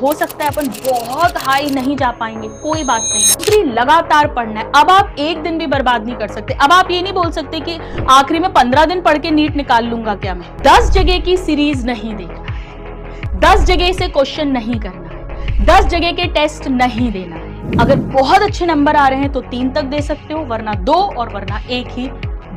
हो सकता है अपन बहुत हाई नहीं जा पाएंगे, कोई बात नहीं, लगातार पढ़ना है। अब आप एक दिन भी बर्बाद नहीं कर सकते। अब आप ये नहीं बोल सकते कि आखिरी में 15 दिन पढ़ के नीट निकाल लूंगा क्या मैं। 10 जगह की सीरीज नहीं देखना है, 10 जगह से क्वेश्चन नहीं करना है, 10 जगह के टेस्ट नहीं देना है। अगर बहुत अच्छे नंबर आ रहे हैं तो 3 तक दे सकते हो, वरना 2 और वरना 1 ही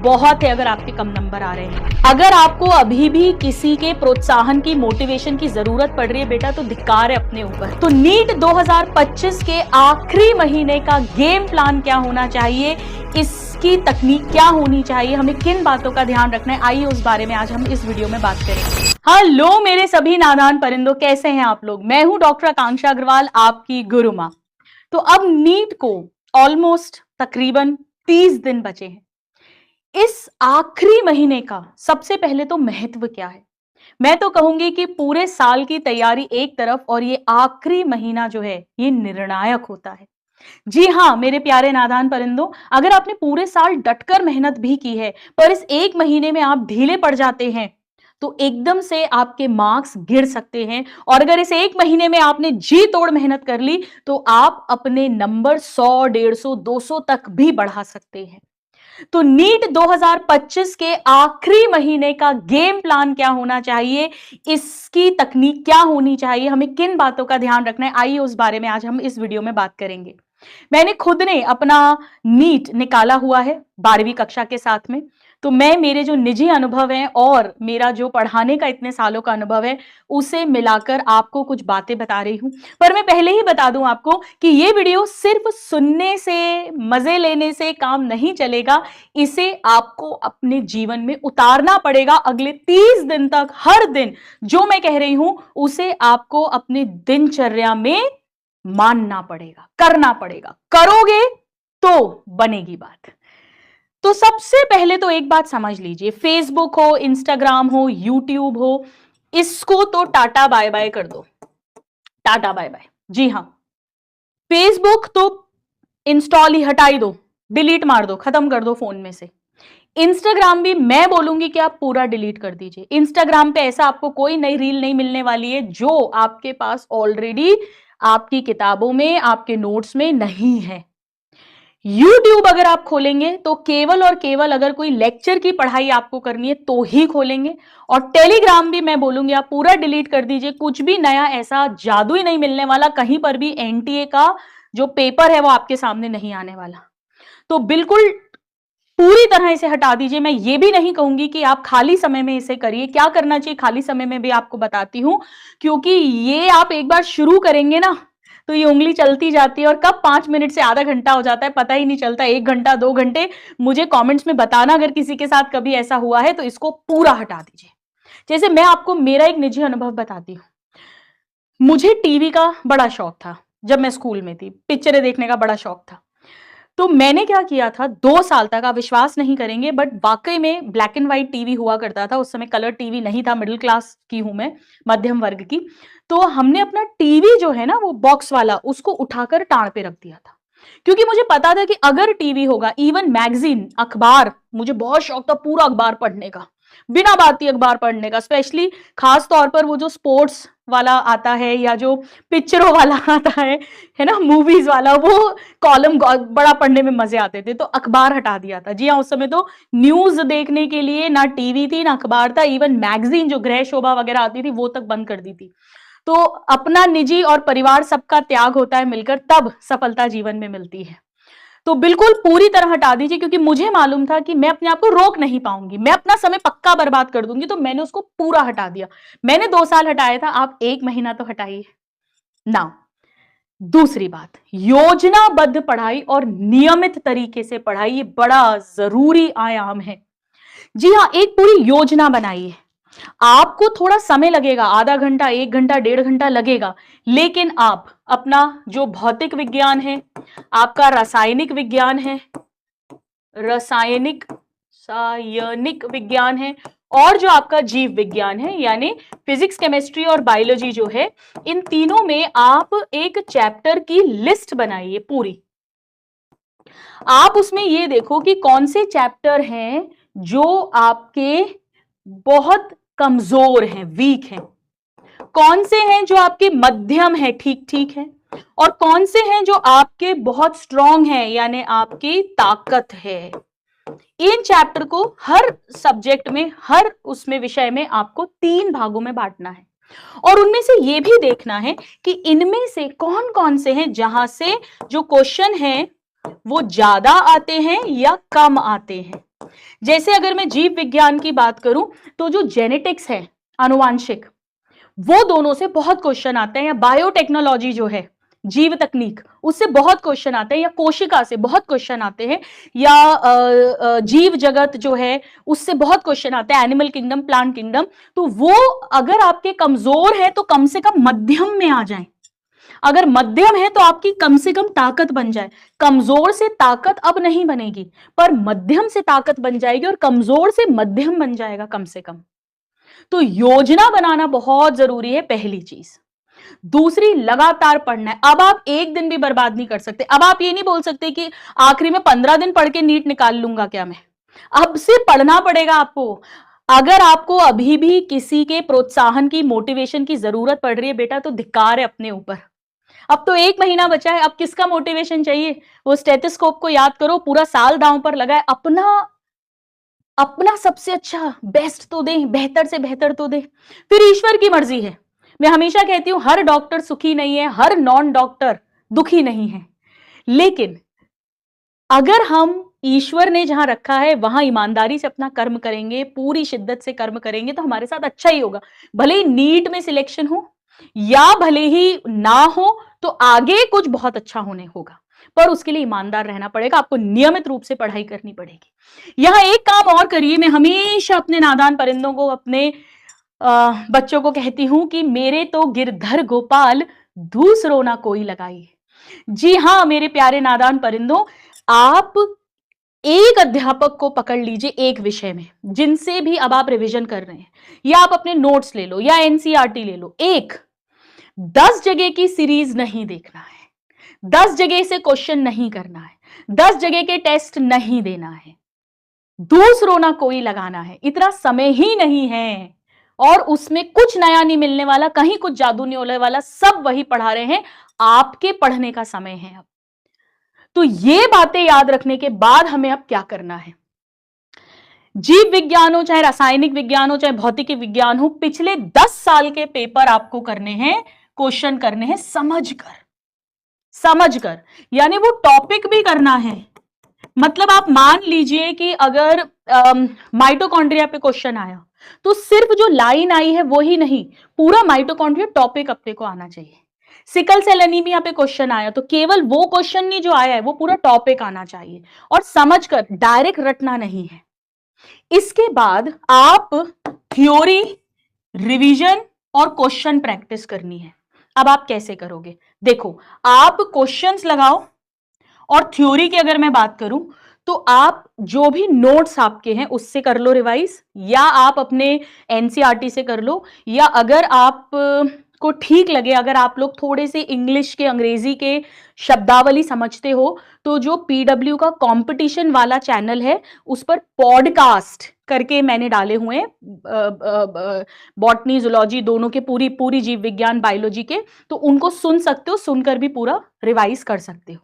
बहुत है अगर आपके कम नंबर आ रहे हैं। अगर आपको अभी भी किसी के प्रोत्साहन की, मोटिवेशन की जरूरत पड़ रही है बेटा, तो धिक्कार है अपने ऊपर। तो नीट 2025 के आखिरी महीने का गेम प्लान क्या होना चाहिए, इसकी तकनीक क्या होनी चाहिए, हमें किन बातों का ध्यान रखना है, आइए उस बारे में आज हम इस वीडियो में बात करेंगे। हेलो मेरे सभी नादान परिंदों, कैसे हैं आप लोग। मैं हूं डॉक्टर आकांक्षा अग्रवाल, आपकी गुरु मां। तो अब नीट को ऑलमोस्ट तकरीबन 30 दिन बचे हैं। इस आखिरी महीने का सबसे पहले तो महत्व क्या है। मैं तो कहूंगी कि पूरे साल की तैयारी एक तरफ और ये आखिरी महीना जो है ये निर्णायक होता है। जी हां मेरे प्यारे नादान परिंदों, अगर आपने पूरे साल डटकर मेहनत भी की है पर इस एक महीने में आप ढीले पड़ जाते हैं तो एकदम से आपके मार्क्स गिर सकते हैं। और अगर इस एक महीने में आपने जी तोड़ मेहनत कर ली तो आप अपने नंबर 100, 150, 200 तक भी बढ़ा सकते हैं। तो नीट 2025 के आखिरी महीने का गेम प्लान क्या होना चाहिए, इसकी तकनीक क्या होनी चाहिए, हमें किन बातों का ध्यान रखना है, आइए उस बारे में आज हम इस वीडियो में बात करेंगे। मैंने खुद ने अपना नीट निकाला हुआ है 12वीं कक्षा के साथ में। तो मैं, मेरे जो निजी अनुभव हैं और मेरा जो पढ़ाने का इतने सालों का अनुभव है, उसे मिलाकर आपको कुछ बातें बता रही हूं। पर मैं पहले ही बता दूं आपको कि ये वीडियो सिर्फ सुनने से, मजे लेने से काम नहीं चलेगा। इसे आपको अपने जीवन में उतारना पड़ेगा। अगले 30 दिन तक हर दिन जो मैं कह रही हूं उसे आपको अपने दिनचर्या में मानना पड़ेगा, करना पड़ेगा। करोगे तो बनेगी बात। तो सबसे पहले तो एक बात समझ लीजिए, फेसबुक हो, इंस्टाग्राम हो, यूट्यूब हो, इसको तो टाटा बाय बाय कर दो। Tata bye bye. जी हां, फेसबुक तो इंस्टॉल ही हटा ही दो, डिलीट मार दो, खत्म कर दो फोन में से। इंस्टाग्राम भी मैं बोलूंगी कि आप पूरा डिलीट कर दीजिए। इंस्टाग्राम पे ऐसा आपको कोई नई रील नहीं मिलने वाली है जो आपके पास ऑलरेडी आपकी किताबों में, आपके नोट्स में नहीं है। यूट्यूब अगर आप खोलेंगे तो केवल और केवल अगर कोई लेक्चर की पढ़ाई आपको करनी है तो ही खोलेंगे। और टेलीग्राम भी मैं बोलूंगी आप पूरा डिलीट कर दीजिए। कुछ भी नया ऐसा जादू ही नहीं मिलने वाला, कहीं पर भी एनटीए का जो पेपर है वो आपके सामने नहीं आने वाला। तो बिल्कुल पूरी तरह इसे हटा दीजिए। मैं ये भी नहीं कहूंगी कि आप खाली समय में इसे करिए, क्या करना चाहिए खाली समय में भी आपको बताती हूं, क्योंकि ये आप एक बार शुरू करेंगे ना तो ये उंगली चलती जाती है और कब 5 मिनट से आधा घंटा हो जाता है पता ही नहीं चलता। 1 घंटा, 2 घंटे। मुझे कमेंट्स में बताना अगर किसी के साथ कभी ऐसा हुआ है, तो इसको पूरा हटा दीजिए। जैसे मैं आपको मेरा एक निजी अनुभव बताती हूँ। मुझे टीवी का बड़ा शौक था। जब मैं स्कूल में थी, पिक्चरें देखने का बड़ा शौक था। तो मैंने क्या किया था, 2 साल तक, आप विश्वास नहीं करेंगे बट वाकई में ब्लैक एंड व्हाइट टीवी हुआ करता था। उस समय कलर टीवी नहीं था, मिडिल क्लास की हूं मैं, मध्यम वर्ग की। तो हमने अपना टीवी जो है ना, वो बॉक्स वाला, उसको उठाकर टांड पे रख दिया था। क्योंकि मुझे पता था कि अगर टीवी होगा, इवन मैगजीन, अखबार, मुझे बहुत शौक था पूरा अखबार पढ़ने का, बिना बात ही अखबार पढ़ने का। स्पेशली खास तौर पर वो जो स्पोर्ट्स वाला आता है या जो पिक्चरों वाला आता है ना, मूवीज वाला, वो कॉलम बड़ा पढ़ने में मजे आते थे। तो अखबार हटा दिया था। जी हाँ, उस समय तो न्यूज देखने के लिए ना टीवी थी ना अखबार था। इवन मैगजीन जो गृह शोभा वगैरह आती थी वो तक बंद कर दी थी। तो अपना निजी और परिवार सबका त्याग होता है मिलकर, तब सफलता जीवन में मिलती है। तो बिल्कुल पूरी तरह हटा दीजिए, क्योंकि मुझे मालूम था कि मैं अपने आप को रोक नहीं पाऊंगी, मैं अपना समय पक्का बर्बाद कर दूंगी। तो मैंने उसको पूरा हटा दिया। मैंने 2 साल हटाया था, आप 1 महीना तो हटाइए ना। दूसरी बात, योजनाबद्ध पढ़ाई और नियमित तरीके से पढ़ाई, ये बड़ा जरूरी आयाम है। जी हाँ, एक पूरी योजना बनाइए। आपको थोड़ा समय लगेगा, आधा घंटा, 1 घंटा, 1.5 घंटा लगेगा, लेकिन आप अपना जो भौतिक विज्ञान है, आपका रासायनिक विज्ञान है, सायनिक विज्ञान है, और जो आपका जीव विज्ञान है यानी फिजिक्स, केमिस्ट्री और बायोलॉजी जो है, इन तीनों में आप एक चैप्टर की लिस्ट बनाइए पूरी। आप उसमें ये देखो कि कौन से चैप्टर हैं जो आपके बहुत कमजोर हैं, वीक हैं, कौन से हैं जो आपके मध्यम है, ठीक ठीक है, और कौन से हैं जो आपके बहुत स्ट्रांग है, यानी आपकी ताकत है। इन चैप्टर को हर सब्जेक्ट में, हर उसमें विषय में आपको 3 भागों में बांटना है और उनमें से यह भी देखना है कि इनमें से कौन कौन से हैं जहां से जो क्वेश्चन है वो ज्यादा आते हैं या कम आते हैं। जैसे अगर मैं जीव विज्ञान की बात करूं तो जो जेनेटिक्स है, आनुवांशिक, वो दोनों से बहुत क्वेश्चन आते हैं, या बायोटेक्नोलॉजी जो है, जीव तकनीक, उससे बहुत क्वेश्चन आते हैं, या कोशिका से बहुत क्वेश्चन आते हैं, या जीव जगत जो है उससे बहुत क्वेश्चन आते हैं, एनिमल किंगडम, प्लांट किंगडम। तो वो अगर आपके कमजोर है तो कम से कम मध्यम में आ जाए, अगर मध्यम है तो आपकी कम से कम ताकत बन जाए। कमजोर से ताकत अब नहीं बनेगी, पर मध्यम से ताकत बन जाएगी और कमजोर से मध्यम बन जाएगा कम से कम। तो योजना बनाना बहुत जरूरी है, पहली चीज। दूसरी, लगातार पढ़ना है। अब आप एक दिन भी बर्बाद नहीं कर सकते। अब आप ये नहीं बोल सकते कि आखिरी में 15 दिन पढ़ के नीट निकाल लूंगा क्या मैं। अब से पढ़ना पड़ेगा आपको। अगर आपको अभी भी किसी के प्रोत्साहन की, मोटिवेशन की जरूरत पड़ रही है बेटा, तो धिक्कार है अपने ऊपर। अब तो 1 महीना बचा है, अब किसका मोटिवेशन चाहिए? वो स्टेथोस्कोप को याद करो, पूरा साल दांव पर लगा है, अपना सबसे अच्छा बेस्ट तो दे, बेहतर से बेहतर तो दे, फिर ईश्वर की मर्जी है। मैं हमेशा कहती हूं हर डॉक्टर सुखी नहीं है, हर नॉन डॉक्टर दुखी नहीं है, लेकिन अगर हम ईश्वर ने जहां रखा है वहां ईमानदारी से अपना कर्म करेंगे, पूरी शिद्दत से कर्म करेंगे, तो हमारे साथ अच्छा ही होगा। भले ही नीट में सिलेक्शन हो या भले ही ना हो, तो आगे कुछ बहुत अच्छा होने होगा, पर उसके लिए ईमानदार रहना पड़ेगा। आपको नियमित रूप से पढ़ाई करनी पड़ेगी। यहां एक काम और करिए, मैं हमेशा अपने नादान परिंदों को, अपने बच्चों को कहती हूं कि मेरे तो गिरधर गोपाल दूसरों ना कोई लगाई। जी हां मेरे प्यारे नादान परिंदों, आप एक अध्यापक को पकड़ लीजिए एक विषय में, जिनसे भी अब आप रिवीजन कर रहे हैं, या आप अपने नोट्स ले लो या एनसीईआरटी ले लो। 10 जगह की सीरीज नहीं देखना है, 10 जगह से क्वेश्चन नहीं करना है, 10 जगह के टेस्ट नहीं देना है, दूसरों ना कोई लगाना है। इतना समय ही नहीं है और उसमें कुछ नया नहीं मिलने वाला, कहीं कुछ जादू नहीं होने वाला, सब वही पढ़ा रहे हैं। आपके पढ़ने का समय है अब। तो ये बातें याद रखने के बाद हमें अब क्या करना है, जीव विज्ञान हो, चाहे रासायनिक विज्ञान हो, चाहे भौतिकी विज्ञान हो, पिछले 10 साल के पेपर आपको करने हैं, क्वेश्चन करने हैं समझकर, यानी वो टॉपिक भी करना है। मतलब आप मान लीजिए कि अगर माइटोकॉन्ड्रिया पे क्वेश्चन आया, तो सिर्फ जो लाइन आई है वो ही नहीं, पूरा माइटोकॉन्ड्रिया टॉपिक अपने को आना चाहिए। सिकल सेल एनीमिया पे क्वेश्चन आया तो केवल वो क्वेश्चन नहीं जो आया है, वो पूरा टॉपिक आना चाहिए, और समझकर, डायरेक्ट रटना नहीं है। इसके बाद आप थ्योरी, रिवीजन और क्वेश्चन प्रैक्टिस करनी है। अब आप कैसे करोगे? देखो, आप क्वेश्चंस लगाओ, और थ्योरी की अगर मैं बात करूं तो आप जो भी नोट्स आपके हैं उससे कर लो रिवाइज, या आप अपने एनसीईआरटी से कर लो, या अगर आप को ठीक लगे, अगर आप लोग थोड़े से इंग्लिश के, अंग्रेजी के शब्दावली समझते हो, तो जो पीडब्ल्यू का कंपटीशन वाला चैनल है उस पर पॉडकास्ट करके मैंने डाले हुए हैं, बॉटनी, जूलॉजी दोनों के, पूरी जीव विज्ञान, बायोलॉजी के, तो उनको सुन सकते हो, सुनकर भी पूरा रिवाइज कर सकते हो।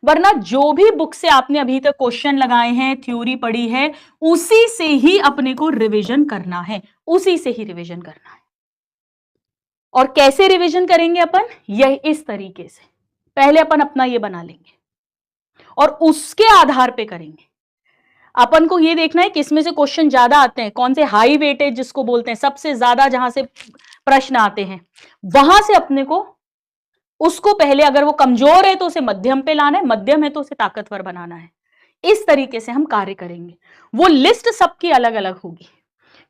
वरना जो भी बुक से आपने अभी तक क्वेश्चन लगाए हैं, थ्योरी पढ़ी है, उसी से ही अपने को रिवीजन करना है, उसी से ही रिवीजन करना है। और कैसे रिवीजन करेंगे अपन? यह इस तरीके से, पहले अपन अपना ये बना लेंगे और उसके आधार पे करेंगे। अपन को ये देखना है किसमें से क्वेश्चन ज्यादा आते हैं, कौन से हाई वेटेज जिसको बोलते हैं, सबसे ज्यादा जहां से प्रश्न आते हैं, वहां से अपने को उसको पहले, अगर वो कमजोर है तो उसे मध्यम पे लाना है, मध्यम है तो उसे ताकतवर बनाना है। इस तरीके से हम कार्य करेंगे। वो लिस्ट सबकी अलग अलग होगी,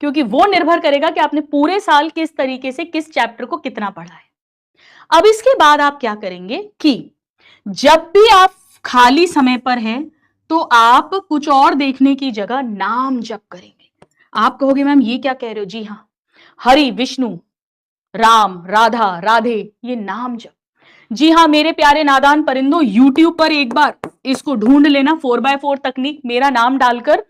क्योंकि वो निर्भर करेगा कि आपने पूरे साल किस तरीके से किस चैप्टर को कितना पढ़ा है। अब इसके बाद आप क्या करेंगे कि जब भी आप खाली समय पर हैं तो आप कुछ और देखने की जगह नाम जप करेंगे। आप कहोगे मैम ये क्या कह रहे हो? जी हाँ, हरि, विष्णु, राम, राधा, राधे, ये नाम जप। जी हाँ मेरे प्यारे नादान परिंदों, YouTube पर एक बार इसको ढूंढ लेना, 4x4 तकनीक, मेरा नाम डालकर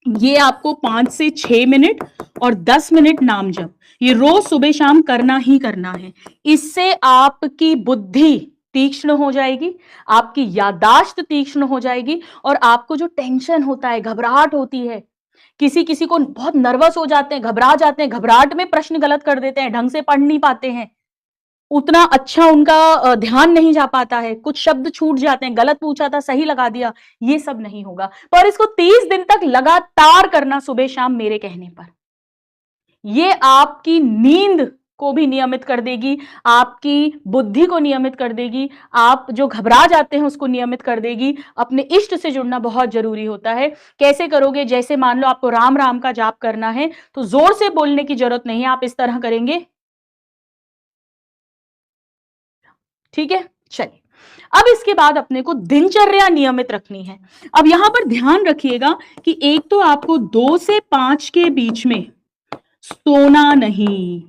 ये आपको 5 से 6 मिनट और 10 मिनट नाम जप, ये रोज सुबह शाम करना ही करना है। इससे आपकी बुद्धि तीक्ष्ण हो जाएगी, आपकी याददाश्त तीक्ष्ण हो जाएगी और आपको जो टेंशन होता है, घबराहट होती है, किसी किसी को बहुत नर्वस हो जाते हैं, घबरा जाते हैं, घबराहट में प्रश्न गलत कर देते हैं, ढंग से पढ़ नहीं पाते हैं, उतना अच्छा उनका ध्यान नहीं जा पाता है, कुछ शब्द छूट जाते हैं, गलत पूछा था सही लगा दिया, ये सब नहीं होगा। पर इसको 30 दिन तक लगातार करना सुबह शाम मेरे कहने पर। ये आपकी नींद को भी नियमित कर देगी, आपकी बुद्धि को नियमित कर देगी, आप जो घबरा जाते हैं उसको नियमित कर देगी। अपने इष्ट से जुड़ना बहुत जरूरी होता है। कैसे करोगे? जैसे मान लो आपको राम राम का जाप करना है तो जोर से बोलने की जरूरत नहीं है, आप इस तरह करेंगे, ठीक है। चलिए, अब इसके बाद अपने को दिनचर्या नियमित रखनी है। अब यहां पर ध्यान रखिएगा कि एक तो आपको 2 से 5 के बीच में सोना नहीं,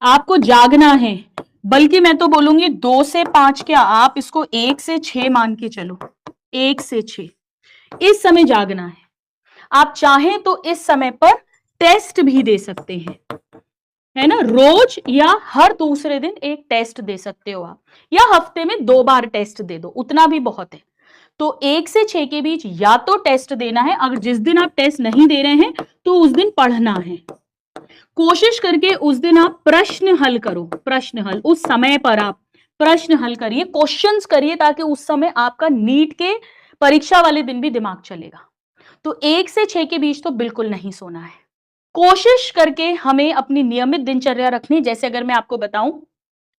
आपको जागना है। बल्कि मैं तो बोलूंगी 2 से 5 क्या, आप इसको 1 से 6 मान के चलो, 1 से 6 इस समय जागना है। आप चाहें तो इस समय पर टेस्ट भी दे सकते हैं, है ना, रोज या हर दूसरे दिन एक टेस्ट दे सकते हो आप, या हफ्ते में 2 बार टेस्ट दे दो, उतना भी बहुत है। तो 1 से 6 के बीच या तो टेस्ट देना है, अगर जिस दिन आप टेस्ट नहीं दे रहे हैं तो उस दिन पढ़ना है। कोशिश करके उस दिन आप प्रश्न हल करो, प्रश्न हल उस समय पर आप प्रश्न हल करिए, क्वेश्चंस करिए, ताकि उस समय आपका नीट के परीक्षा वाले दिन भी दिमाग चलेगा। तो 1 से 6 के बीच तो बिल्कुल नहीं सोना है। कोशिश करके हमें अपनी नियमित दिनचर्या रखनी। जैसे अगर मैं आपको बताऊं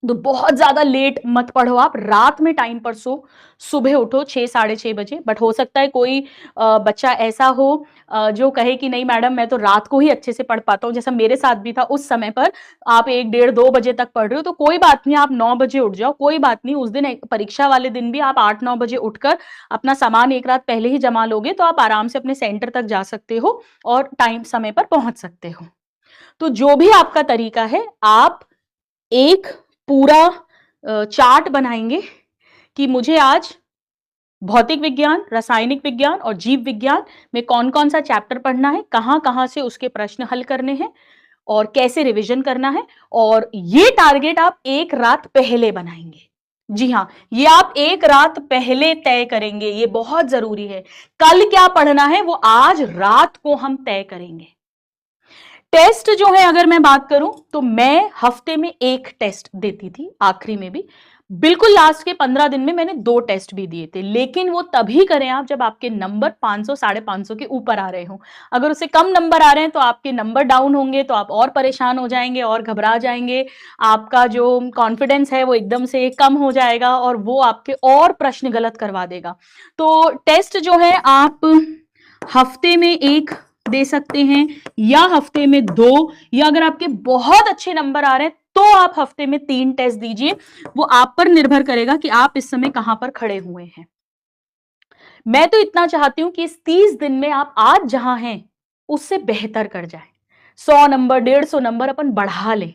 तो बहुत ज्यादा लेट मत पढ़ो, आप रात में टाइम पर सो, सुबह उठो 6 साढ़े 6 बजे। बट हो सकता है कोई बच्चा ऐसा हो जो कहे कि नहीं मैडम मैं तो रात को ही अच्छे से पढ़ पाता हूँ, जैसा मेरे साथ भी था। उस समय पर आप 1 डेढ़ 2 बजे तक पढ़ रहे हो तो कोई बात नहीं, आप 9 बजे उठ जाओ, कोई बात नहीं। उस दिन परीक्षा वाले दिन भी आप 8-9 बजे उठकर अपना सामान एक रात पहले ही जमा लोगे तो आप आराम से अपने सेंटर तक जा सकते हो और टाइम समय पर पहुंच सकते हो। तो जो भी आपका तरीका है, आप एक पूरा चार्ट बनाएंगे कि मुझे आज भौतिक विज्ञान, रासायनिक विज्ञान और जीव विज्ञान में कौन कौन सा चैप्टर पढ़ना है, कहां कहां से उसके प्रश्न हल करने हैं और कैसे रिवीजन करना है। और ये टारगेट आप एक रात पहले बनाएंगे। जी हाँ, ये आप एक रात पहले तय करेंगे, ये बहुत जरूरी है। कल क्या पढ़ना है वो आज रात को हम तय करेंगे। टेस्ट जो है अगर मैं बात करूं तो मैं हफ्ते में 1 टेस्ट देती थी, आखिरी में भी। बिल्कुल लास्ट के 15 दिन में मैंने 2 टेस्ट भी दिए थे, लेकिन वो तभी करें आप जब आपके नंबर 500 साढ़े 500 के ऊपर आ रहे हो। अगर उससे कम नंबर आ रहे हैं तो आपके नंबर डाउन होंगे, तो आप और परेशान हो जाएंगे और घबरा जाएंगे, आपका जो कॉन्फिडेंस है वो एकदम से कम हो जाएगा और वो आपके और प्रश्न गलत करवा देगा। तो टेस्ट जो है आप हफ्ते में 1 दे सकते हैं या हफ्ते में 2, या अगर आपके बहुत अच्छे नंबर आ रहे हैं तो आप हफ्ते में 3 टेस्ट दीजिए। वो आप पर निर्भर करेगा कि आप इस समय कहां पर खड़े हुए हैं। मैं तो इतना चाहती हूं कि इस 30 दिन में आप आज जहां हैं उससे बेहतर कर जाए, 100 नंबर 150 नंबर अपन बढ़ा ले।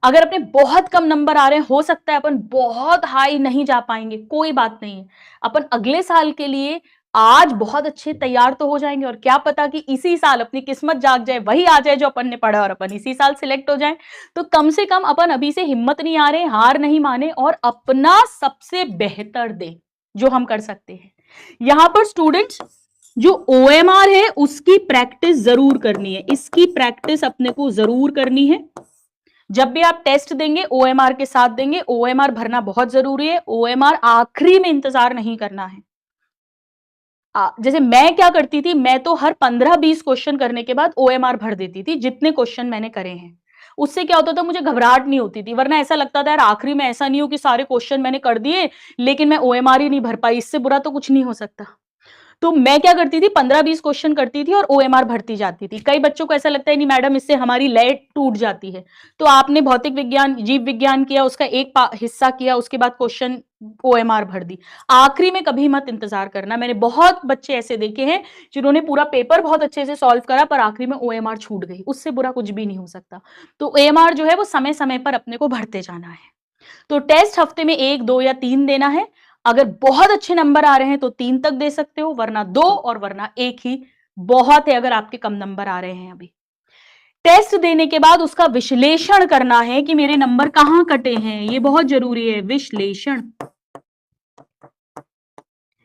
अगर अपने बहुत कम नंबर आ रहे हैं, हो सकता है अपन बहुत हाई नहीं जा पाएंगे, कोई बात नहीं है। अपन अगले साल के लिए आज बहुत अच्छे तैयार तो हो जाएंगे, और क्या पता कि इसी साल अपनी किस्मत जाग जाए, वही आ जाए जो अपन ने पढ़ा और अपन इसी साल सिलेक्ट हो जाए। तो कम से कम अपन अभी से हिम्मत नहीं आ रहे, हार नहीं माने और अपना सबसे बेहतर दे जो हम कर सकते हैं। यहां पर स्टूडेंट्स जो OMR है उसकी प्रैक्टिस जरूर करनी है, इसकी प्रैक्टिस अपने को जरूर करनी है। जब भी आप टेस्ट देंगे OMR के साथ देंगे, OMR भरना बहुत जरूरी है। OMR आखिरी में इंतजार नहीं करना है। जैसे मैं क्या करती थी, मैं तो हर 15-20 क्वेश्चन करने के बाद OMR भर देती थी, जितने क्वेश्चन मैंने करे हैं। उससे क्या होता था, मुझे घबराहट नहीं होती थी, वरना ऐसा लगता था यार आखिरी में ऐसा नहीं हो कि सारे क्वेश्चन मैंने कर दिए लेकिन मैं OMR ही नहीं भर पाई, इससे बुरा तो कुछ नहीं हो सकता। तो मैं क्या करती थी, 15-20 क्वेश्चन करती थी और OMR भरती जाती थी। कई बच्चों को ऐसा लगता है नहीं मैडम इससे हमारी लय टूट जाती है, तो आपने भौतिक विज्ञान जीव विज्ञान किया, उसका एक हिस्सा किया, उसके बाद क्वेश्चन OMR भर दी। आखिरी में कभी मत इंतजार करना। मैंने बहुत बच्चे ऐसे देखे हैं जिन्होंने पूरा पेपर बहुत अच्छे से सॉल्व करा पर आखिरी में OMR छूट गई, उससे बुरा कुछ भी नहीं हो सकता। तो OMR जो है वो समय समय पर अपने को भरते जाना है। तो टेस्ट हफ्ते में 1, 2 या 3 देना है। अगर बहुत अच्छे नंबर आ रहे हैं तो 3 तक दे सकते हो, वरना 2 और वरना 1 ही बहुत है अगर आपके कम नंबर आ रहे हैं अभी। टेस्ट देने के बाद उसका विश्लेषण करना है कि मेरे नंबर कहां कटे हैं, ये बहुत जरूरी है, विश्लेषण।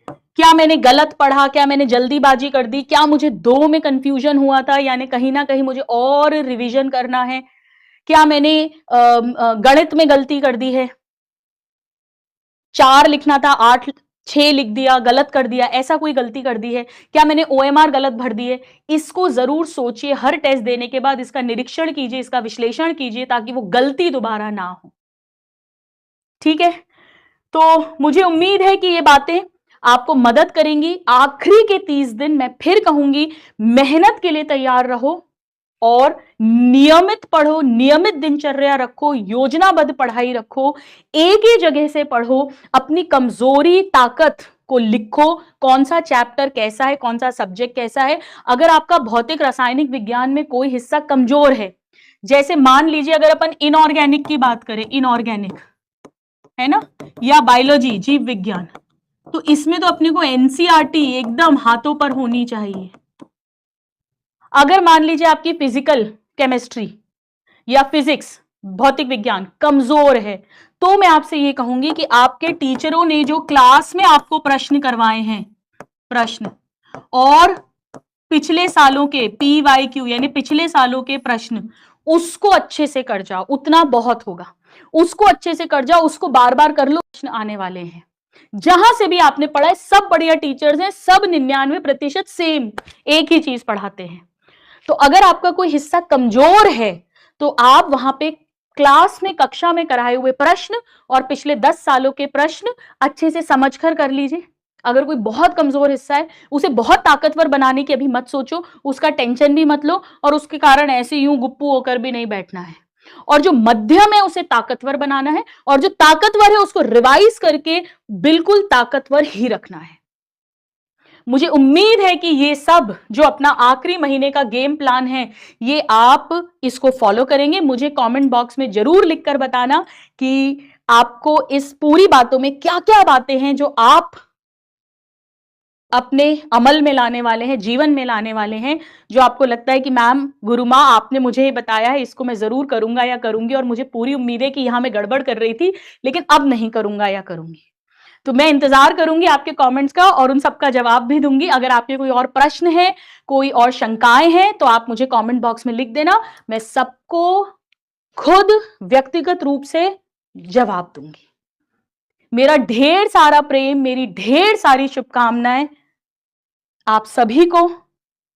क्या मैंने गलत पढ़ा, क्या मैंने जल्दीबाजी कर दी, क्या मुझे 2 में कंफ्यूजन हुआ था, यानी कहीं ना कहीं मुझे और रिवीजन करना है, क्या मैंने गणित में गलती कर दी है, 4 लिखना था 8 6 लिख दिया, गलत कर दिया, ऐसा कोई गलती कर दी है, क्या मैंने ओएमआर गलत भर दी है। इसको जरूर सोचिए, हर टेस्ट देने के बाद इसका निरीक्षण कीजिए, इसका विश्लेषण कीजिए, ताकि वो गलती दोबारा ना हो। ठीक है, तो मुझे उम्मीद है कि ये बातें आपको मदद करेंगी। आखिरी के 30 दिन मैं फिर कहूंगी, मेहनत के लिए तैयार रहो और नियमित पढ़ो, नियमित दिनचर्या रखो, योजनाबद्ध पढ़ाई रखो, एक ही जगह से पढ़ो, अपनी कमजोरी ताकत को लिखो, कौन सा चैप्टर कैसा है, कौन सा सब्जेक्ट कैसा है। अगर आपका भौतिक रासायनिक विज्ञान में कोई हिस्सा कमजोर है, जैसे मान लीजिए अगर अपन इनऑर्गेनिक की बात करें, इनऑर्गेनिक है ना, या बायोलॉजी जीव विज्ञान, तो इसमें तो अपने को एनसीईआरटी एकदम हाथों पर होनी चाहिए। अगर मान लीजिए आपकी फिजिकल केमिस्ट्री या फिजिक्स भौतिक विज्ञान कमजोर है, तो मैं आपसे ये कहूंगी कि आपके टीचरों ने जो क्लास में आपको प्रश्न करवाए हैं, प्रश्न और पिछले सालों के PYQ यानी पिछले सालों के प्रश्न, उसको अच्छे से कर जाओ, उतना बहुत होगा। उसको अच्छे से कर जाओ, उसको बार बार कर लो, प्रश्न आने वाले हैं। जहां से भी आपने पढ़ा है, सब बढ़िया टीचर्स हैं, सब 99% सेम एक ही चीज पढ़ाते हैं। तो अगर आपका कोई हिस्सा कमजोर है, तो आप वहां पे क्लास में, कक्षा में कराए हुए प्रश्न और पिछले 10 सालों के प्रश्न अच्छे से समझकर कर लीजिए। अगर कोई बहुत कमजोर हिस्सा है, उसे बहुत ताकतवर बनाने की अभी मत सोचो, उसका टेंशन भी मत लो, और उसके कारण ऐसे यूं गुप्पू होकर भी नहीं बैठना है। और जो मध्यम है उसे ताकतवर बनाना है, और जो ताकतवर है उसको रिवाइज करके बिल्कुल ताकतवर ही रखना है। मुझे उम्मीद है कि ये सब जो अपना आखिरी महीने का गेम प्लान है, ये आप इसको फॉलो करेंगे। मुझे कमेंट बॉक्स में जरूर लिखकर बताना कि आपको इस पूरी बातों में क्या क्या बातें हैं जो आप अपने अमल में लाने वाले हैं, जीवन में लाने वाले हैं, जो आपको लगता है कि मैम, गुरु माँ, आपने मुझे ये बताया है, इसको मैं जरूर करूंगा या करूंगी, और मुझे पूरी उम्मीद है कि यहां मैं गड़बड़ कर रही थी लेकिन अब नहीं करूंगा या करूंगी। तो मैं इंतजार करूंगी आपके कमेंट्स का और उन सबका जवाब भी दूंगी। अगर आपके कोई और प्रश्न है, कोई और शंकाएं हैं, तो आप मुझे कमेंट बॉक्स में लिख देना, मैं सबको खुद व्यक्तिगत रूप से जवाब दूंगी। मेरा ढेर सारा प्रेम, मेरी ढेर सारी शुभकामनाएं आप सभी को।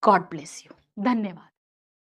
God bless you. धन्यवाद।